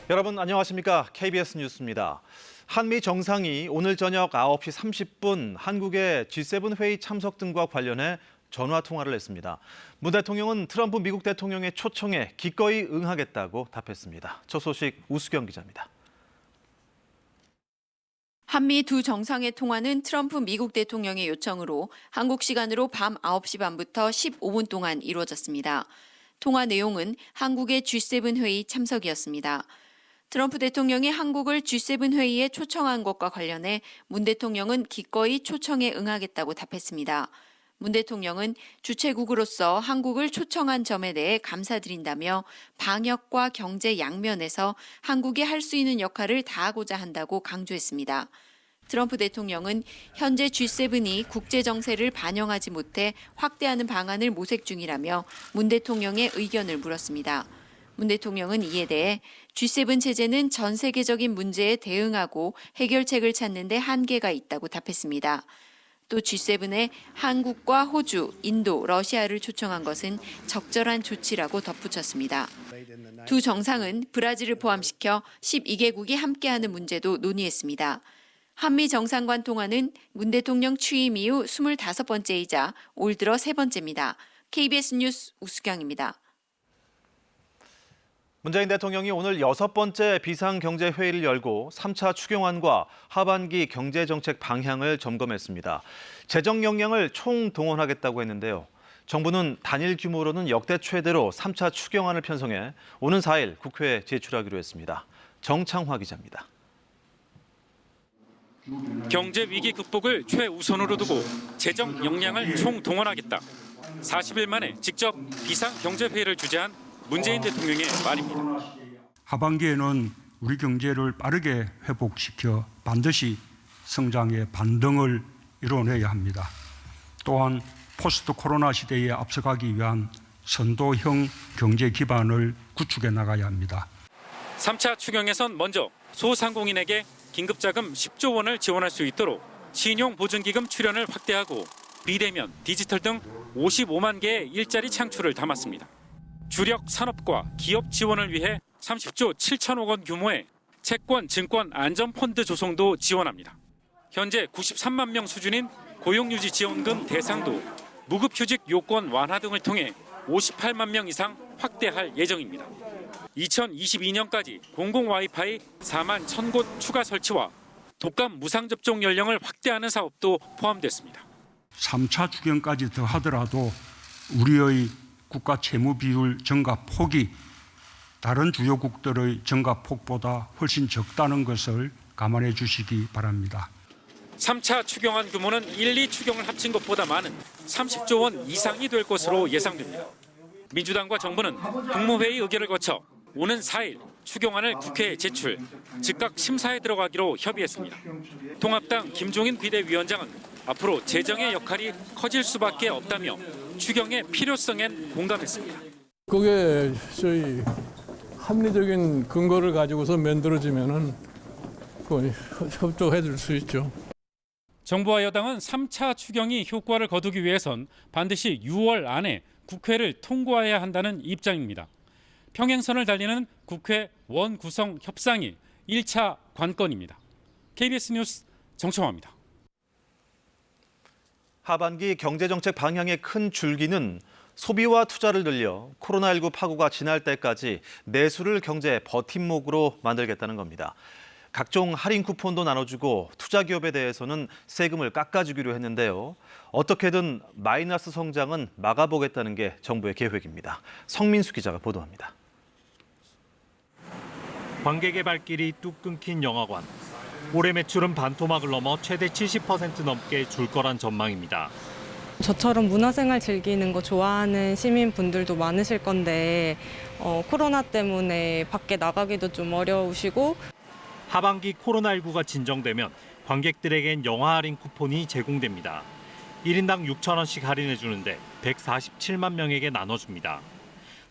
여러분 안녕하십니까? KBS 뉴스입니다. 한미 정상이 오늘 저녁 9시 30분 한국의 G7 회의 참석 등과 관련해 전화 통화를 했습니다. 문 대통령은 트럼프 미국 대통령의 초청에 기꺼이 응하겠다고 답했습니다. 첫 소식 우수경 기자입니다. 한미 두 정상의 통화는 트럼프 미국 대통령의 요청으로 한국 시간으로 밤 9시 반부터 15분 동안 이루어졌습니다. 통화 내용은 한국의 G7 회의 참석이었습니다. 트럼프 대통령이 한국을 G7 회의에 초청한 것과 관련해 문 대통령은 기꺼이 초청에 응하겠다고 답했습니다. 문 대통령은 주최국으로서 한국을 초청한 점에 대해 감사드린다며 방역과 경제 양면에서 한국이 할 수 있는 역할을 다하고자 한다고 강조했습니다. 트럼프 대통령은 현재 G7이 국제 정세를 반영하지 못해 확대하는 방안을 모색 중이라며 문 대통령의 의견을 물었습니다. 문 대통령은 이에 대해 G7 체제는 전 세계적인 문제에 대응하고 해결책을 찾는 데 한계가 있다고 답했습니다. 또 G7에 한국과 호주, 인도, 러시아를 초청한 것은 적절한 조치라고 덧붙였습니다. 두 정상은 브라질을 포함시켜 12개국이 함께하는 문제도 논의했습니다. 한미 정상간 통화는 문 대통령 취임 이후 25번째이자 올 들어 세 번째입니다. KBS 뉴스 우수경입니다. 문재인 대통령이 오늘 6번째 비상경제회의를 열고 3차 추경안과 하반기 경제정책 방향을 점검했습니다. 재정 역량을 총동원하겠다고 했는데요. 정부는 단일 규모로는 역대 최대로 3차 추경안을 편성해 오는 4일 국회에 제출하기로 했습니다. 정창화 기자입니다. 경제 위기 극복을 최우선으로 두고 재정 역량을 총동원하겠다. 40일 만에 직접 비상경제회의를 주재한 문재인 대통령의 말입니다. 하반기에는 우리 경제를 빠르게 회복시켜 반드시 성장의 반등을 이뤄내야 합니다. 또한 포스트 코로나 시대에 앞서가기 위한 선도형 경제 기반을 구축해 나가야 합니다. 3차 추경에선 먼저 소상공인에게 긴급자금 10조 원을 지원할 수 있도록 신용보증기금 출연을 확대하고 비대면, 디지털 등 55만 개의 일자리 창출을 담았습니다. 주력 산업과 기업 지원을 위해 30조 7천억 원 규모의 채권, 증권, 안전펀드 조성도 지원합니다. 현재 93만 명 수준인 고용유지 지원금 대상도 무급휴직 요건 완화 등을 통해 58만 명 이상 확대할 예정입니다. 2022년까지 공공 와이파이 4만 1,000곳 추가 설치와 독감 무상접종 연령을 확대하는 사업도 포함됐습니다. 3차 추경까지 더하더라도 우리의 국가 채무 비율 증가 폭이 다른 주요국들의 증가 폭보다 훨씬 적다는 것을 감안해 주시기 바랍니다. 3차 추경안 규모는 1, 2추경을 합친 것보다 많은 30조 원 이상이 될 것으로 예상됩니다. 민주당과 정부는 국무회의 의결을 거쳐 오는 4일 추경안을 국회에 제출, 즉각 심사에 들어가기로 협의했습니다. 통합당 김종인 비대위원장은 앞으로 재정의 역할이 커질 수밖에 없다며 추경의 필요성엔 공감했습니다. 그게 저희 합리적인 근거를 가지고서 만들어지면은 협조해 줄 수 있죠. 정부와 여당은 3차 추경이 효과를 거두기 위해선 반드시 6월 안에 국회를 통과해야 한다는 입장입니다. 평행선을 달리는 국회 원구성 협상이 1차 관건입니다. KBS 뉴스 정청화입니다. 하반기 경제정책 방향의 큰 줄기는 소비와 투자를 늘려 코로나19 파고가 지날 때까지 내수를 경제의 버팀목으로 만들겠다는 겁니다. 각종 할인 쿠폰도 나눠주고 투자 기업에 대해서는 세금을 깎아주기로 했는데요. 어떻게든 마이너스 성장은 막아보겠다는 게 정부의 계획입니다. 성민수 기자가 보도합니다. 관객의 발길이 뚝 끊긴 영화관. 올해 매출은 반토막을 넘어 최대 70% 넘게 줄 거란 전망입니다. 저처럼 문화생활 즐기는 거 좋아하는 시민분들도 많으실 건데 코로나 때문에 밖에 나가기도 좀 어려우시고 하반기 코로나19가 진정되면 관객들에겐 영화 할인 쿠폰이 제공됩니다. 1인당 6,000원씩 할인해 주는데 147만 명에게 나눠줍니다.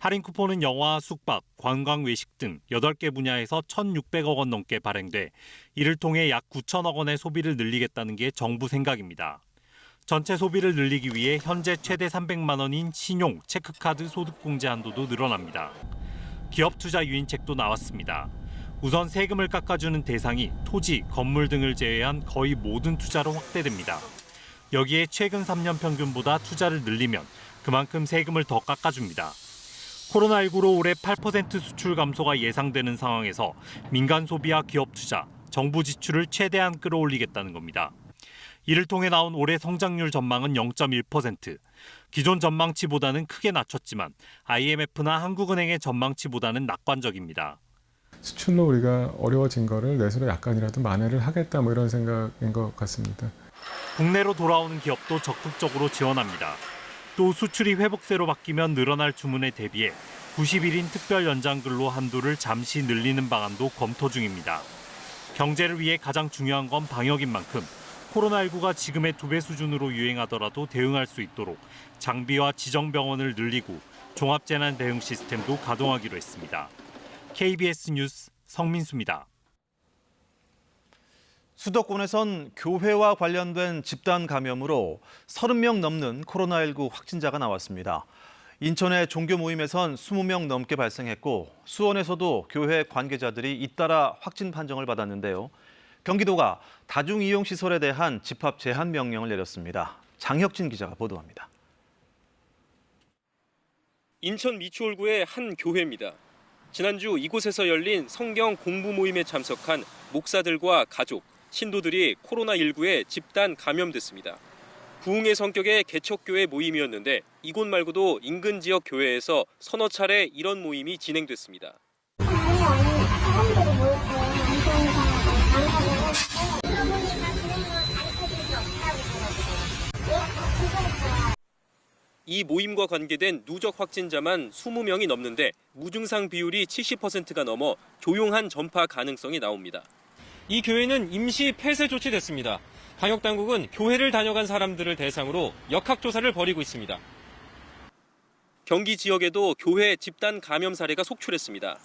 할인 쿠폰은 영화, 숙박, 관광, 외식 등 8개 분야에서 1,600억 원 넘게 발행돼 이를 통해 약 9천억 원의 소비를 늘리겠다는 게 정부 생각입니다. 전체 소비를 늘리기 위해 현재 최대 300만 원인 신용, 체크카드 소득공제 한도도 늘어납니다. 기업 투자 유인책도 나왔습니다. 우선 세금을 깎아주는 대상이 토지, 건물 등을 제외한 거의 모든 투자로 확대됩니다. 여기에 최근 3년 평균보다 투자를 늘리면 그만큼 세금을 더 깎아줍니다. 코로나19로 올해 8% 수출 감소가 예상되는 상황에서 민간 소비와 기업 투자, 정부 지출을 최대한 끌어올리겠다는 겁니다. 이를 통해 나온 올해 성장률 전망은 0.1%. 기존 전망치보다는 크게 낮췄지만 IMF나 한국은행의 전망치보다는 낙관적입니다. 수출로 우리가 어려워진 거를 내수로 약간이라도 만회를 하겠다 뭐 이런 생각인 것 같습니다. 국내로 돌아오는 기업도 적극적으로 지원합니다. 또 수출이 회복세로 바뀌면 늘어날 주문에 대비해 90일인 특별 연장근로 한도를 잠시 늘리는 방안도 검토 중입니다. 경제를 위해 가장 중요한 건 방역인 만큼 코로나19가 지금의 2배 수준으로 유행하더라도 대응할 수 있도록 장비와 지정병원을 늘리고 종합재난대응 시스템도 가동하기로 했습니다. KBS 뉴스 성민수입니다. 수도권에선 교회와 관련된 집단 감염으로 30명 넘는 코로나19 확진자가 나왔습니다. 인천의 종교 모임에선 20명 넘게 발생했고 수원에서도 교회 관계자들이 잇따라 확진 판정을 받았는데요. 경기도가 다중이용시설에 대한 집합 제한 명령을 내렸습니다. 장혁진 기자가 보도합니다. 인천 미추홀구의 한 교회입니다. 지난주 이곳에서 열린 성경 공부 모임에 참석한 목사들과 가족, 신도들이 코로나19에 집단 감염됐습니다. 부흥의 성격의 개척교회 모임이었는데 이곳 말고도 인근 지역 교회에서 서너 차례 이런 모임이 진행됐습니다. 이 모임과 관계된 누적 확진자만 20명이 넘는데 무증상 비율이 70%가 넘어 조용한 전파 가능성이 나옵니다. 이 교회는 임시 폐쇄 조치됐습니다. 방역당국은 교회를 다녀간 사람들을 대상으로 역학조사를 벌이고 있습니다. 경기 지역에도 교회 집단 감염 사례가 속출했습니다.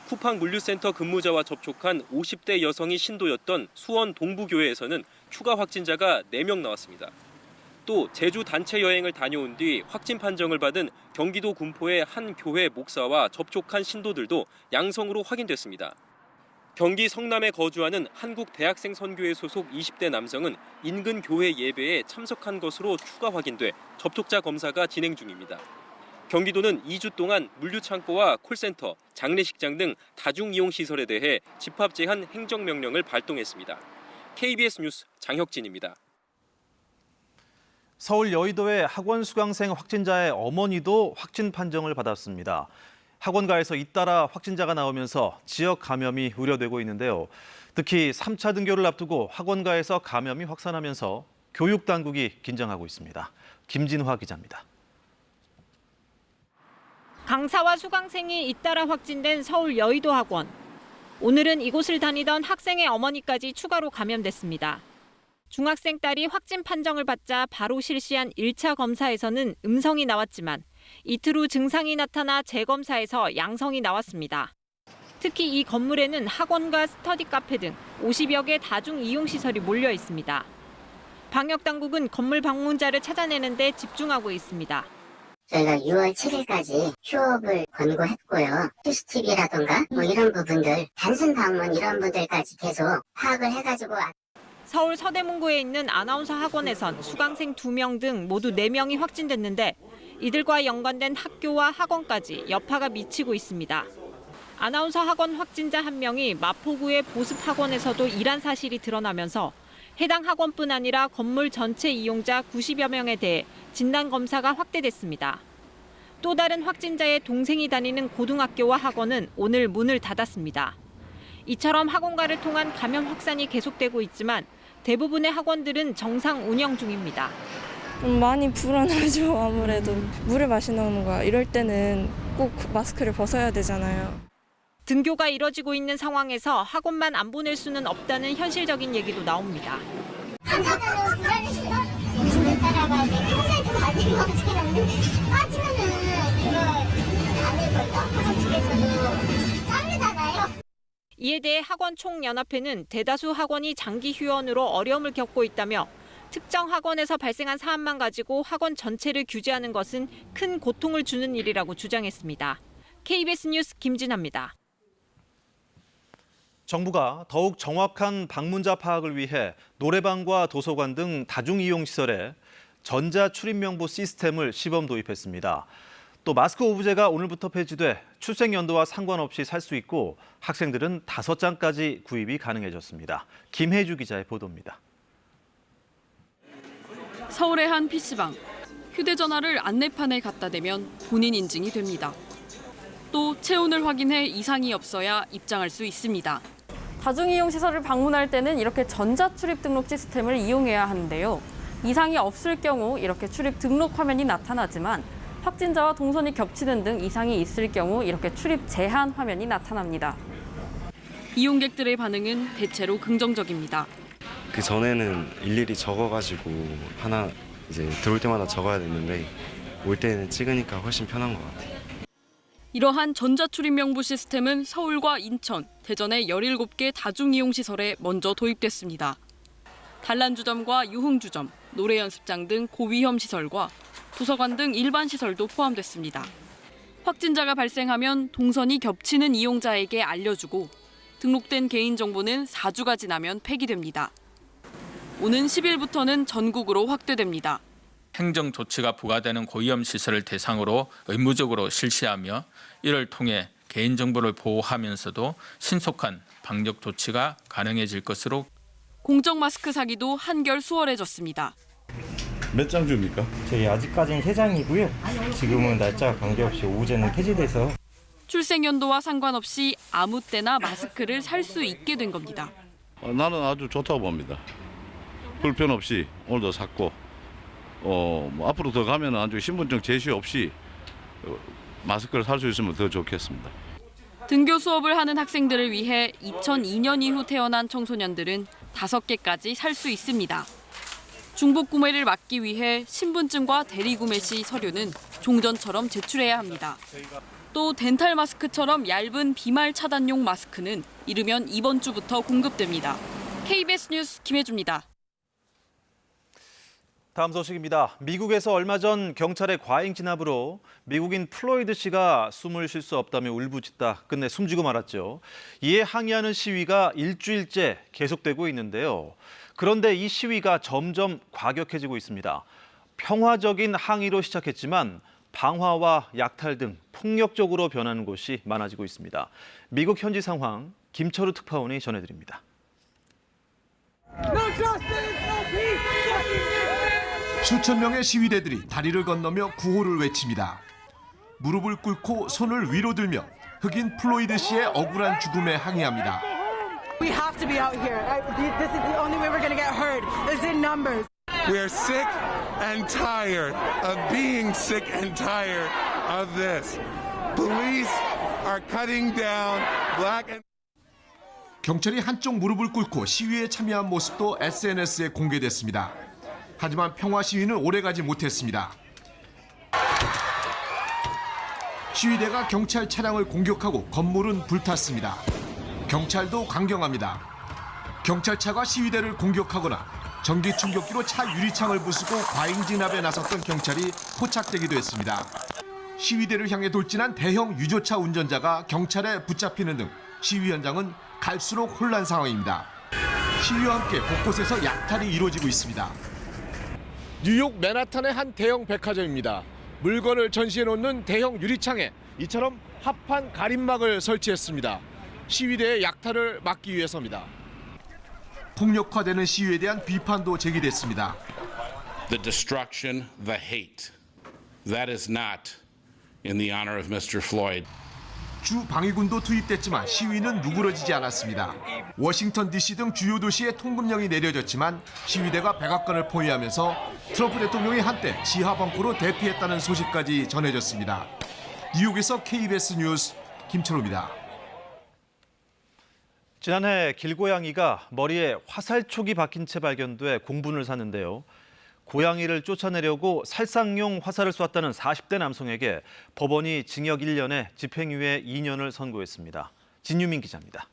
쿠팡 물류센터 근무자와 접촉한 50대 여성이 신도였던 수원 동부교회에서는 추가 확진자가 4명 나왔습니다. 또 제주 단체 여행을 다녀온 뒤 확진 판정을 받은 경기도 군포의 한 교회 목사와 접촉한 신도들도 양성으로 확인됐습니다. 경기 성남에 거주하는 한국대학생 선교회 소속 20대 남성은 인근 교회 예배에 참석한 것으로 추가 확인돼 접촉자 검사가 진행 중입니다. 경기도는 2주 동안 물류창고와 콜센터, 장례식장 등 다중이용시설에 대해 집합 제한 행정명령을 발동했습니다. KBS 뉴스 장혁진입니다. 서울 여의도의 학원 수강생 확진자의 어머니도 확진 판정을 받았습니다. 학원가에서 잇따라 확진자가 나오면서 지역 감염이 우려되고 있는데요. 특히 3차 등교를 앞두고 학원가에서 감염이 확산하면서 교육당국이 긴장하고 있습니다. 김진화 기자입니다. 강사와 수강생이 잇따라 확진된 서울 여의도 학원. 오늘은 이곳을 다니던 학생의 어머니까지 추가로 감염됐습니다. 중학생 딸이 확진 판정을 받자 바로 실시한 1차 검사에서는 음성이 나왔지만 이틀 후 증상이 나타나 재검사에서 양성이 나왔습니다. 특히 이 건물에는 학원과 스터디 카페 등 50여 개 다중 이용시설이 몰려 있습니다. 방역당국은 건물 방문자를 찾아내는 데 집중하고 있습니다. 저희가 6월 7일까지 휴업을 권고했고요. CCTV라던가 이런 부분들, 단순 방문 이런 분들까지 계속 파악을 해가지고 서울 서대문구에 있는 아나운서 학원에선 수강생 2명 등 모두 4명이 확진됐는데 이들과 연관된 학교와 학원까지 여파가 미치고 있습니다. 아나운서 학원 확진자 1명이 마포구의 보습학원에서도 일한 사실이 드러나면서 해당 학원뿐 아니라 건물 전체 이용자 90여 명에 대해 진단검사가 확대됐습니다. 또 다른 확진자의 동생이 다니는 고등학교와 학원은 오늘 문을 닫았습니다. 이처럼 학원가를 통한 감염 확산이 계속되고 있지만 대부분의 학원들은 정상 운영 중입니다. 좀 많이 불안하죠. 아무래도 물을 마시는 거야. 이럴 때는 꼭 마스크를 벗어야 되잖아요. 등교가 이뤄지고 있는 상황에서 학원만 안 보낼 수는 없다는 현실적인 얘기도 나옵니다. 한가하면 불안해진다. 물을 따라가야 돼. 평소에 좀 마시는 거 같긴 한데 빠지면은 이거 안 될 걸요. 학원 측에서도 빠르잖아요. 이에 대해 학원 총연합회는 대다수 학원이 장기 휴원으로 어려움을 겪고 있다며 특정 학원에서 발생한 사안만 가지고 학원 전체를 규제하는 것은 큰 고통을 주는 일이라고 주장했습니다. KBS 뉴스 김진아입니다. 정부가 더욱 정확한 방문자 파악을 위해 노래방과 도서관 등 다중이용시설에 전자출입명부 시스템을 시범 도입했습니다. 또 마스크 오브제가 오늘부터 폐지돼 출생 연도와 상관없이 살 수 있고 학생들은 5장까지 구입이 가능해졌습니다. 김혜주 기자의 보도입니다. 서울의 한 PC방. 휴대전화를 안내판에 갖다 대면 본인 인증이 됩니다. 또 체온을 확인해 이상이 없어야 입장할 수 있습니다. 다중이용시설을 방문할 때는 이렇게 전자출입 등록 시스템을 이용해야 하는데요. 이상이 없을 경우 이렇게 출입 등록 화면이 나타나지만 확진자와 동선이 겹치는 등 이상이 있을 경우 이렇게 출입 제한 화면이 나타납니다. 이용객들의 반응은 대체로 긍정적입니다. 그 전에는 일일이 적어가지고 하나 이제 들어올 때마다 적어야 됐는데 올 때는 찍으니까 훨씬 편한 것 같아요. 이러한 전자출입명부 시스템은 서울과 인천, 대전의 17개 다중이용시설에 먼저 도입됐습니다. 단란주점과 유흥주점, 노래연습장 등 고위험 시설과 도서관 등 일반 시설도 포함됐습니다. 확진자가 발생하면 동선이 겹치는 이용자에게 알려주고 등록된 개인정보는 4주가 지나면 폐기됩니다. 오는 10일부터는 전국으로 확대됩니다. 행정 조치가 부과되는 고위험 시설을 대상으로 의무적으로 실시하며 이를 통해 개인정보를 보호하면서도 신속한 방역 조치가 가능해질 것으로. 공적 마스크 사기도 한결 수월해졌습니다. 몇 장 줍니까? 저희 아직까지는 3장이고요. 지금은 날짜가 관계없이 오후제는 폐지돼서. 출생 연도와 상관없이 아무 때나 마스크를 살 수 있게 된 겁니다. 나는 아주 좋다고 봅니다. 불편 없이 오늘도 샀고 뭐 앞으로 더 가면 아주 신분증 제시 없이 마스크를 살 수 있으면 더 좋겠습니다. 등교 수업을 하는 학생들을 위해 2002년 이후 태어난 청소년들은 5개까지 살 수 있습니다. 중복 구매를 막기 위해 신분증과 대리구매 시 서류는 종전처럼 제출해야 합니다. 또 덴탈 마스크처럼 얇은 비말 차단용 마스크는 이르면 이번 주부터 공급됩니다. KBS 뉴스 김혜주입니다. 다음 소식입니다. 미국에서 얼마 전 경찰의 과잉 진압으로 미국인 플로이드 씨가 숨을 쉴 수 없다며 울부짖다 끝내 숨지고 말았죠. 이에 항의하는 시위가 일주일째 계속되고 있는데요. 그런데 이 시위가 점점 과격해지고 있습니다. 평화적인 항의로 시작했지만 방화와 약탈 등 폭력적으로 변하는 곳이 많아지고 있습니다. 미국 현지 상황 김철우 특파원이 전해드립니다. 수천 명의 시위대들이 다리를 건너며 구호를 외칩니다. 무릎을 꿇고 손을 위로 들며 흑인 플로이드 씨의 억울한 죽음에 항의합니다. We have to be out here. This is the only way we're going to get heard. Is in numbers. We are sick and tired of being sick and tired of this. Police are cutting down black and 경찰이 한쪽 무릎을 꿇고 시위에 참여한 모습도 SNS에 공개됐습니다. 하지만 평화 시위는 오래가지 못했습니다. 시위대가 경찰 차량을 공격하고 건물은 불탔습니다. 경찰도 강경합니다. 경찰차가 시위대를 공격하거나 전기 충격기로 차 유리창을 부수고 과잉 진압에 나섰던 경찰이 포착되기도 했습니다. 시위대를 향해 돌진한 대형 유조차 운전자가 경찰에 붙잡히는 등 시위 현장은 갈수록 혼란 상황입니다. 시위와 함께 곳곳에서 약탈이 이루어지고 있습니다. 뉴욕 맨하탄의 한 대형 백화점입니다. 물건을 전시해 놓는 대형 유리창에 이처럼 합판 가림막을 설치했습니다. 시위대의 약탈을 막기 위해서입니다. 폭력화되는 시위에 대한 비판도 제기됐습니다. The destruction, the hate. That is not in the honor of Mr. Floyd. 주 방위군도 투입됐지만 시위는 누그러지지 않았습니다. 워싱턴 DC 등 주요 도시에 통금령이 내려졌지만 시위대가 백악관을 포위하면서 트럼프 대통령이 한때 지하 벙커로 대피했다는 소식까지 전해졌습니다. 뉴욕에서 KBS 뉴스 김철우입니다. 지난해 길고양이가 머리에 화살촉이 박힌 채 발견돼 공분을 샀는데요. 고양이를 쫓아내려고 살상용 화살을 쐈다는 40대 남성에게 법원이 징역 1년에 집행유예 2년을 선고했습니다. 진유민 기자입니다.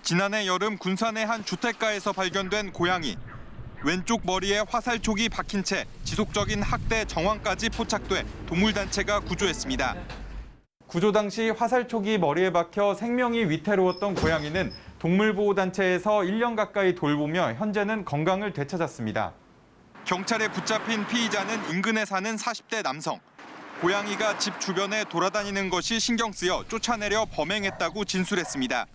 지난해 여름 군산의 한 주택가에서 발견된 고양이. 왼쪽 머리에 화살촉이 박힌 채 지속적인 학대 정황까지 포착돼 동물단체가 구조했습니다. 구조 당시 화살촉이 머리에 박혀 생명이 위태로웠던 고양이는 동물보호단체에서 1년 가까이 돌보며 현재는 건강을 되찾았습니다. 경찰에 붙잡힌 피의자는 인근에 사는 40대 남성. 고양이가 집 주변에 돌아다니는 것이 신경 쓰여 쫓아내려 범행했다고 진술했습니다.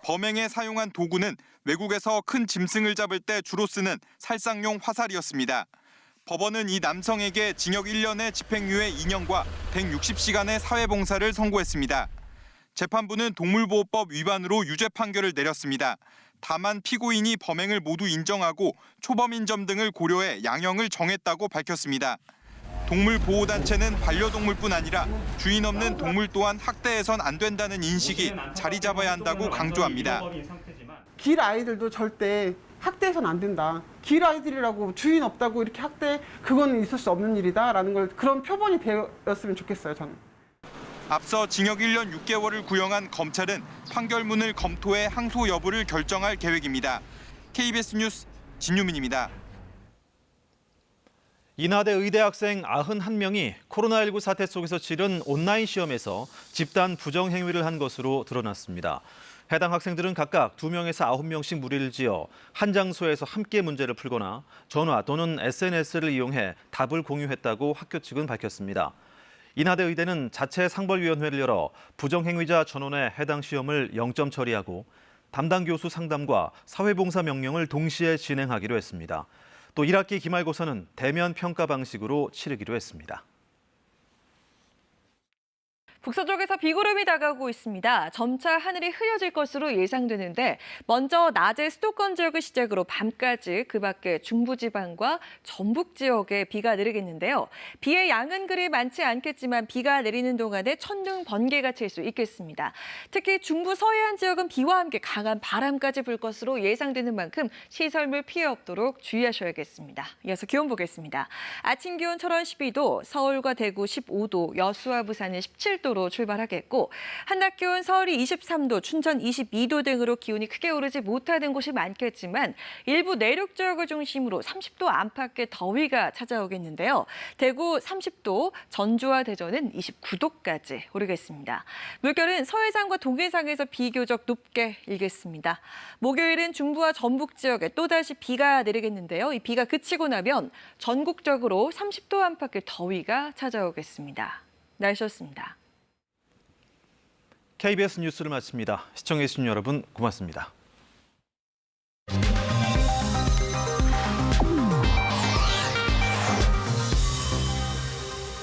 범행에 사용한 도구는 외국에서 큰 짐승을 잡을 때 주로 쓰는 살상용 화살이었습니다. 법원은 이 남성에게 징역 1년의 집행유예 2년과 160시간의 사회봉사를 선고했습니다. 재판부는 동물보호법 위반으로 유죄 판결을 내렸습니다. 다만 피고인이 범행을 모두 인정하고 초범인 점 등을 고려해 양형을 정했다고 밝혔습니다. 동물보호단체는 반려동물뿐 아니라 주인 없는 동물 또한 학대해선 안 된다는 인식이 자리 잡아야 한다고 강조합니다. 길 아이들도 절대 학대해서는 안 된다. 길 아이들이라고 주인 없다고 이렇게 학대, 그건 있을 수 없는 일이다라는 걸 그런 표본이 되었으면 좋겠어요, 저는. 앞서 징역 1년 6개월을 구형한 검찰은 판결문을 검토해 항소 여부를 결정할 계획입니다. KBS 뉴스 진유민입니다. 인하대 의대 학생 91명이 코로나19 사태 속에서 치른 온라인 시험에서 집단 부정 행위를 한 것으로 드러났습니다. 해당 학생들은 각각 2명에서 9명씩 무리를 지어 한 장소에서 함께 문제를 풀거나 전화 또는 SNS를 이용해 답을 공유했다고 학교 측은 밝혔습니다. 인하대 의대는 자체 상벌위원회를 열어 부정행위자 전원의 해당 시험을 0점 처리하고 담당 교수 상담과 사회봉사 명령을 동시에 진행하기로 했습니다. 또 1학기 기말고사는 대면 평가 방식으로 치르기로 했습니다. 북서쪽에서 비구름이 다가오고 있습니다. 점차 하늘이 흐려질 것으로 예상되는데 먼저 낮에 수도권 지역을 시작으로 밤까지 그 밖에 중부지방과 전북 지역에 비가 내리겠는데요. 비의 양은 그리 많지 않겠지만 비가 내리는 동안에 천둥, 번개가 칠 수 있겠습니다. 특히 중부 서해안 지역은 비와 함께 강한 바람까지 불 것으로 예상되는 만큼 시설물 피해 없도록 주의하셔야겠습니다. 이어서 기온 보겠습니다. 아침 기온 철원 12도, 서울과 대구 15도, 여수와 부산은 17도 로 출발하겠고 한낮 기온 서울이 23도, 춘천 22도 등으로 기온이 크게 오르지 못하는 곳이 많겠지만 일부 내륙 지역을 중심으로 30도 안팎의 더위가 찾아오겠는데요. 대구 30도, 전주와 대전은 29도까지 오르겠습니다. 물결은 서해상과 동해상에서 비교적 높게 일겠습니다. 목요일은 중부와 전북 지역에 또다시 비가 내리겠는데요. 이 비가 그치고 나면 전국적으로 30도 안팎의 더위가 찾아오겠습니다. 날씨였습니다. KBS 뉴스를 마칩니다. 시청해주신 여러분 고맙습니다.